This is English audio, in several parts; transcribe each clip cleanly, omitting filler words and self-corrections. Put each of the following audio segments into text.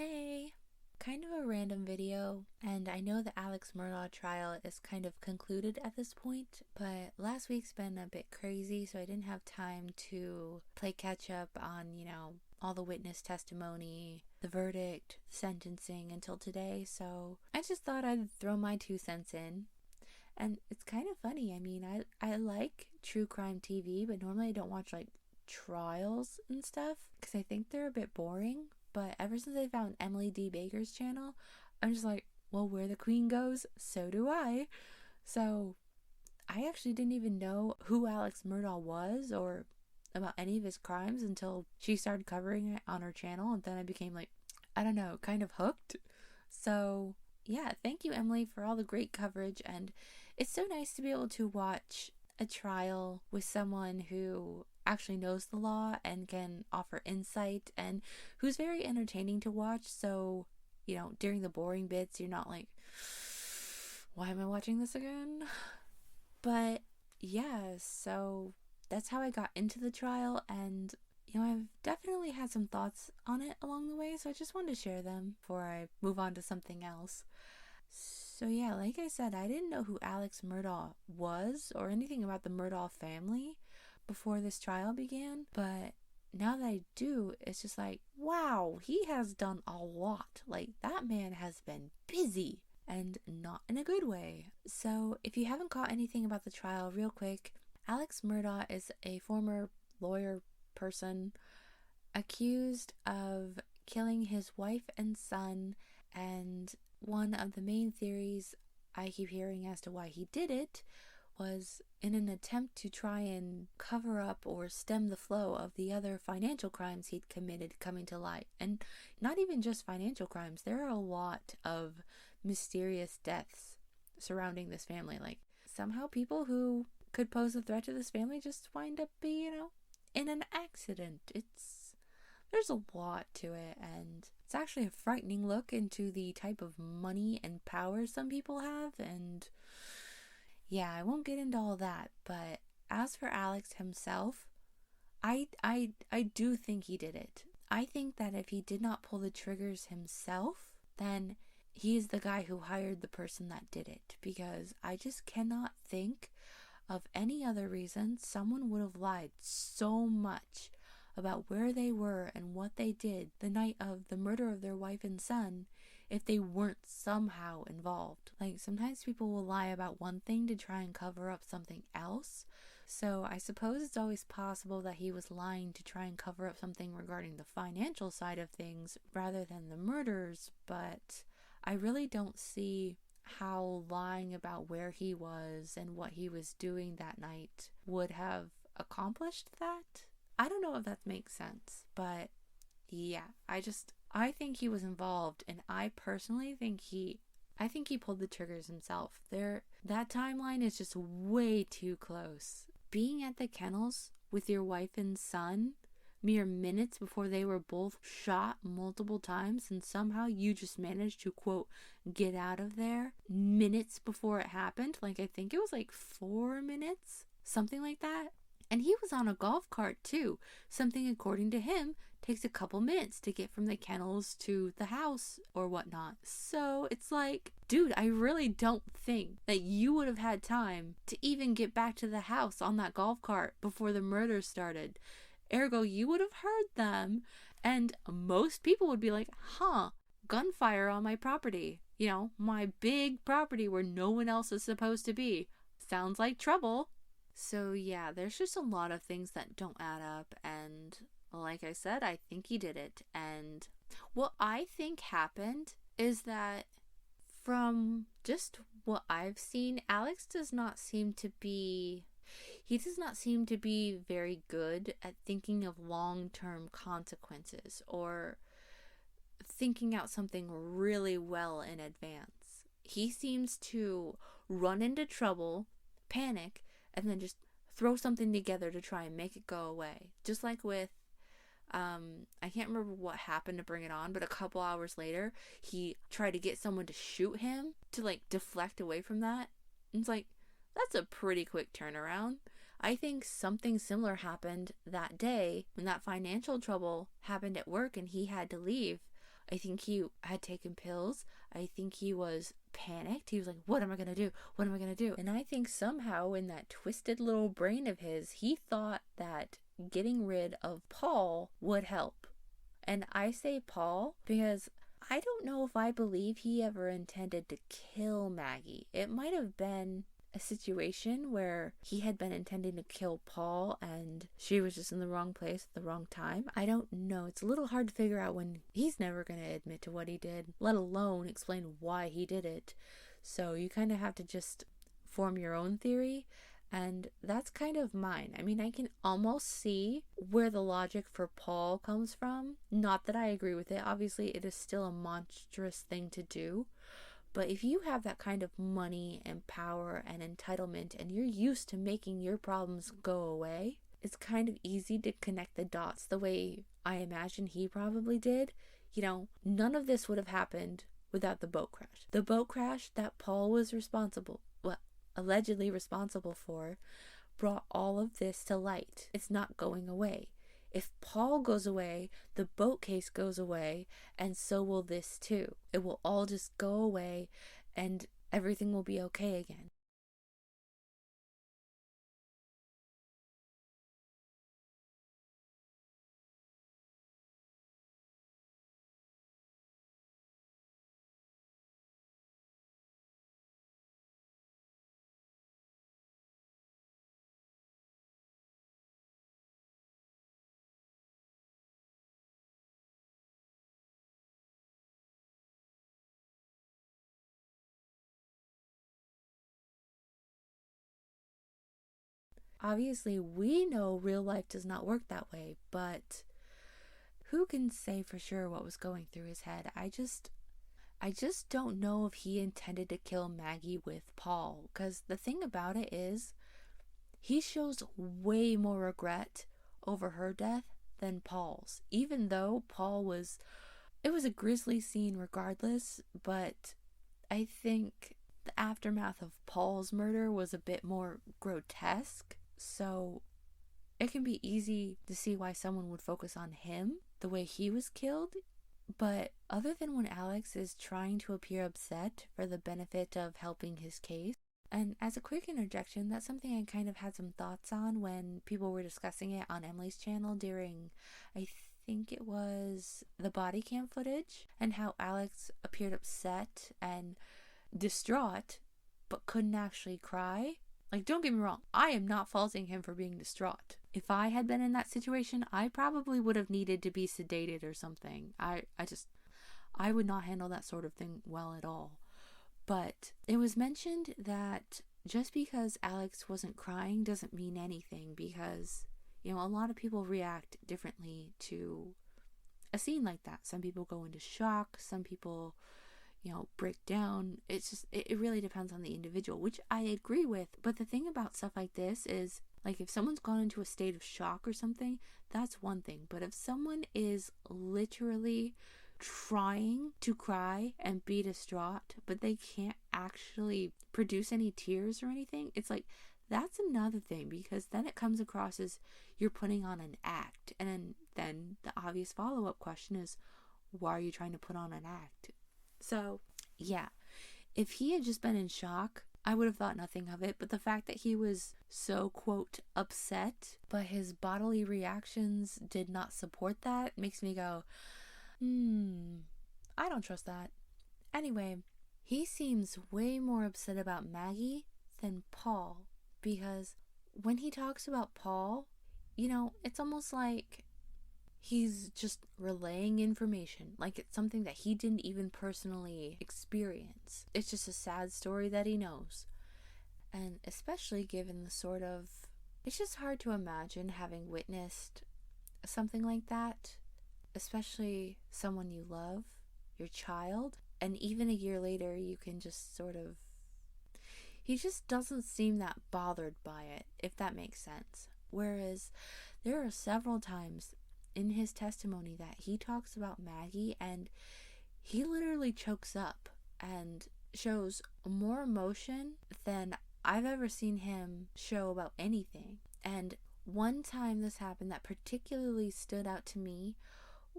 Hey, kind of a random video, and I know the Alex Murdaugh trial is kind of concluded at this point, but last week's been a bit crazy, so I didn't have time to play catch up on, all the witness testimony, the verdict, the sentencing until today, so I just thought I'd throw my 2 cents in. And it's kind of funny. I mean, I like true crime TV, but normally I don't watch like trials and stuff because I think they're a bit boring. But ever since I found Emily D. Baker's channel, I'm just like, well, where the queen goes, so do I. So I actually didn't even know who Alex Murdaugh was or about any of his crimes until she started covering it on her channel. And then I became like, I don't know, kind of hooked. So yeah, thank you, Emily, for all the great coverage. And it's so nice to be able to watch a trial with someone who actually knows the law and can offer insight and who's very entertaining to watch. So, during the boring bits, you're not like, why am I watching this again? But yeah, so that's how I got into the trial. And I've definitely had some thoughts on it along the way, so I just wanted to share them before I move on to something else. So yeah, like I said, I didn't know who Alex Murdaugh was or anything about the Murdaugh family before this trial began, but now that I do, it's just like, wow, he has done a lot. Like, that man has been busy, and not in a good way. So if you haven't caught anything about the trial, real quick, Alex Murdaugh is a former lawyer person accused of killing his wife and son, and one of the main theories I keep hearing as to why he did it was in an attempt to try and cover up or stem the flow of the other financial crimes he'd committed coming to light. And not even just financial crimes, there are a lot of mysterious deaths surrounding this family. Like, somehow people who could pose a threat to this family just wind up being, in an accident. There's a lot to it, and it's actually a frightening look into the type of money and power some people have. And yeah, I won't get into all that, but as for Alex himself, I do think he did it. I think that if he did not pull the triggers himself, then he is the guy who hired the person that did it, because I just cannot think of any other reason someone would have lied so much about where they were and what they did the night of the murder of their wife and son if they weren't somehow involved. Like, sometimes people will lie about one thing to try and cover up something else. So I suppose it's always possible that he was lying to try and cover up something regarding the financial side of things rather than the murders, but I really don't see how lying about where he was and what he was doing that night would have accomplished that. I don't know if that makes sense, but yeah, I think he was involved, and I personally think he pulled the triggers himself. That timeline is just way too close. Being at the kennels with your wife and son mere minutes before they were both shot multiple times, and somehow you just managed to, quote, get out of there minutes before it happened. Like, I think it was like 4 minutes, something like that. And he was on a golf cart too, something according to him takes a couple minutes to get from the kennels to the house or whatnot. So it's like, dude, I really don't think that you would have had time to even get back to the house on that golf cart before the murder started. Ergo, you would have heard them, and most people would be like, gunfire on my property. My big property where no one else is supposed to be. Sounds like trouble. So yeah, there's just a lot of things that don't add up, and like I said, I think he did it. And what I think happened is that from just what I've seen, Alex does not seem to be very good at thinking of long-term consequences or thinking out something really well in advance. He seems to run into trouble, panic, and then just throw something together to try and make it go away. Just like with, I can't remember what happened to bring it on, but a couple hours later, he tried to get someone to shoot him to, like, deflect away from that. And it's like, that's a pretty quick turnaround. I think something similar happened that day when that financial trouble happened at work and he had to leave. I think he had taken pills. I think he was panicked. He was like, what am I going to do? What am I going to do? And I think somehow in that twisted little brain of his, he thought that getting rid of Paul would help. And I say Paul because I don't know if I believe he ever intended to kill Maggie. It might have been a situation where he had been intending to kill Paul and she was just in the wrong place at the wrong time. I don't know. It's a little hard to figure out when he's never going to admit to what he did, let alone explain why he did it. So you kind of have to just form your own theory. And that's kind of mine. I mean, I can almost see where the logic for Paul comes from. Not that I agree with it. Obviously, it is still a monstrous thing to do. But if you have that kind of money and power and entitlement and you're used to making your problems go away, it's kind of easy to connect the dots the way I imagine he probably did. You know, none of this would have happened without the boat crash. The boat crash that Paul was allegedly responsible for, brought all of this to light. It's not going away. If Paul goes away, the boat case goes away, and so will this too. It will all just go away and everything will be okay again. Obviously, we know real life does not work that way, but who can say for sure what was going through his head? I just don't know if he intended to kill Maggie with Paul, because the thing about it is he shows way more regret over her death than Paul's, even though it was a grisly scene regardless, but I think the aftermath of Paul's murder was a bit more grotesque, so it can be easy to see why someone would focus on him, the way he was killed. But other than when Alex is trying to appear upset for the benefit of helping his case, and as a quick interjection, that's something I kind of had some thoughts on when people were discussing it on Emily's channel during, I think it was the body cam footage, and how Alex appeared upset and distraught but couldn't actually cry. Like, don't get me wrong, I am not faulting him for being distraught. If I had been in that situation, I probably would have needed to be sedated or something. I would not handle that sort of thing well at all. But it was mentioned that just because Alex wasn't crying doesn't mean anything, because, you know, a lot of people react differently to a scene like that. Some people go into shock, some people, you know, break down. It's just, it really depends on the individual, which I agree with. But the thing about stuff like this is, like, if someone's gone into a state of shock or something, that's one thing. But if someone is literally trying to cry and be distraught, but they can't actually produce any tears or anything, it's like, that's another thing, because then it comes across as you're putting on an act. And then the obvious follow-up question is, why are you trying to put on an act? So, yeah, if he had just been in shock, I would have thought nothing of it. But the fact that he was so, quote, upset, but his bodily reactions did not support that, makes me go, I don't trust that. Anyway, he seems way more upset about Maggie than Paul, because when he talks about Paul, you know, it's almost like he's just relaying information, like it's something that he didn't even personally experience. It's just a sad story that he knows. And especially given the sort of, it's just hard to imagine having witnessed something like that, especially someone you love, your child, and even a year later you can just sort of, he just doesn't seem that bothered by it, if that makes sense. Whereas there are several times in his testimony that he talks about Maggie and he literally chokes up and shows more emotion than I've ever seen him show about anything. And one time this happened that particularly stood out to me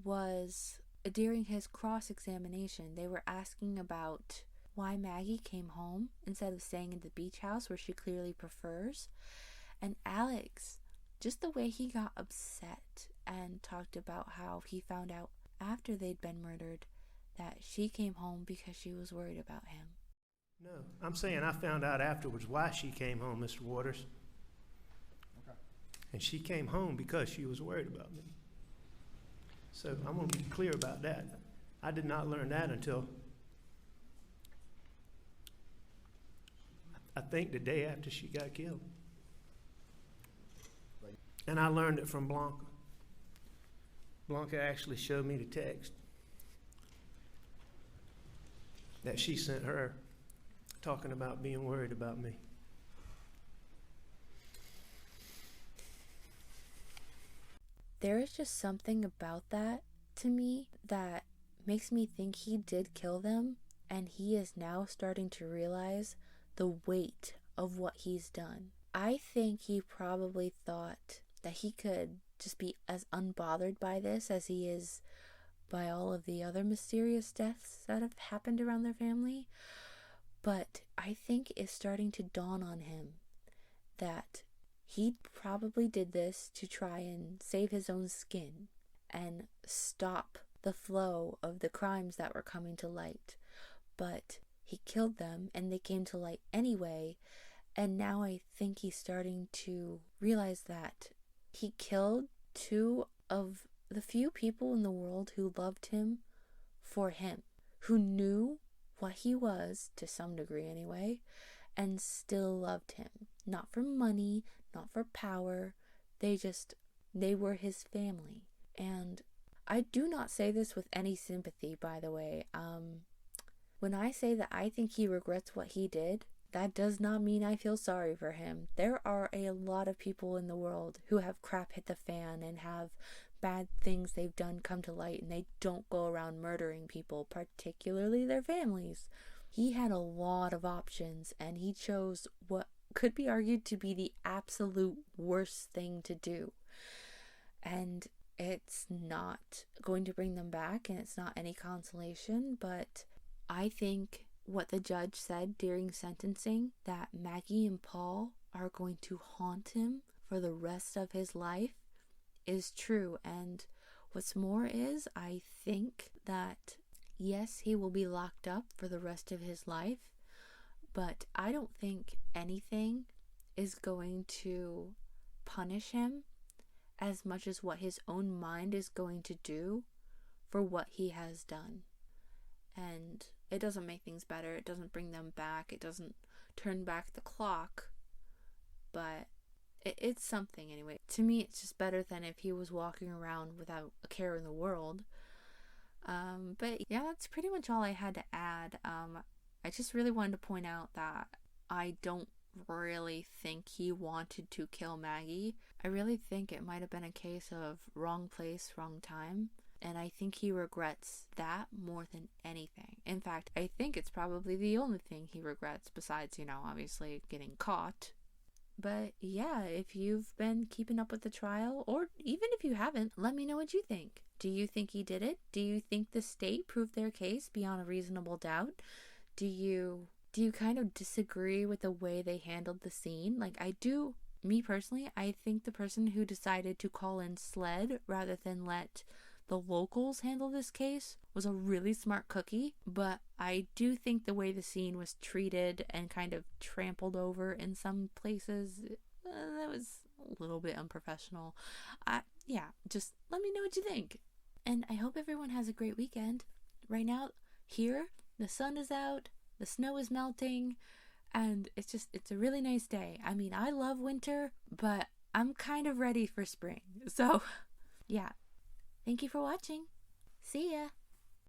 was during his cross-examination, they were asking about why Maggie came home instead of staying in the beach house where she clearly prefers. And Alex, just the way he got upset and talked about how he found out after they'd been murdered that she came home because she was worried about him. No, I'm saying I found out afterwards why she came home, Mr. Waters. Okay. And she came home because she was worried about me. So I'm going to be clear about that. I did not learn that until I think the day after she got killed. And I learned it from Blanca. Blanca actually showed me the text that she sent her talking about being worried about me. There is just something about that to me that makes me think he did kill them, and he is now starting to realize the weight of what he's done. I think he probably thought that he could just be as unbothered by this as he is by all of the other mysterious deaths that have happened around their family. But I think it's starting to dawn on him that he probably did this to try and save his own skin and stop the flow of the crimes that were coming to light. But he killed them and they came to light anyway. And now I think he's starting to realize that he killed two of the few people in the world who loved him for him, who knew what he was, to some degree anyway, and still loved him. Not for money, not for power. They were his family. And I do not say this with any sympathy, by the way. When I say that I think he regrets what he did, that does not mean I feel sorry for him. There are a lot of people in the world who have crap hit the fan and have bad things they've done come to light, and they don't go around murdering people, particularly their families. He had a lot of options, and he chose what could be argued to be the absolute worst thing to do. And it's not going to bring them back, and it's not any consolation, but I think what the judge said during sentencing, that Maggie and Paul are going to haunt him for the rest of his life, is true. And what's more is, I think that yes, he will be locked up for the rest of his life, but I don't think anything is going to punish him as much as what his own mind is going to do for what he has done. And it doesn't make things better. It doesn't bring them back. It doesn't turn back the clock. But it's something anyway. To me, it's just better than if he was walking around without a care in the world. But yeah, that's pretty much all I had to add. I just really wanted to point out that I don't really think he wanted to kill Maggie. I really think it might have been a case of wrong place, wrong time. And I think he regrets that more than anything. In fact, I think it's probably the only thing he regrets besides, obviously getting caught. But yeah, if you've been keeping up with the trial, or even if you haven't, let me know what you think. Do you think he did it? Do you think the state proved their case beyond a reasonable doubt? Do you kind of disagree with the way they handled the scene? Like, I do, me personally, I think the person who decided to call in SLED rather than let the locals handle this case was a really smart cookie, but I do think the way the scene was treated and kind of trampled over in some places, that was a little bit unprofessional. Yeah, just let me know what you think. And I hope everyone has a great weekend. Right now, here, the sun is out, the snow is melting, and it's a really nice day. I mean, I love winter, but I'm kind of ready for spring. So, yeah. Thank you for watching. See ya!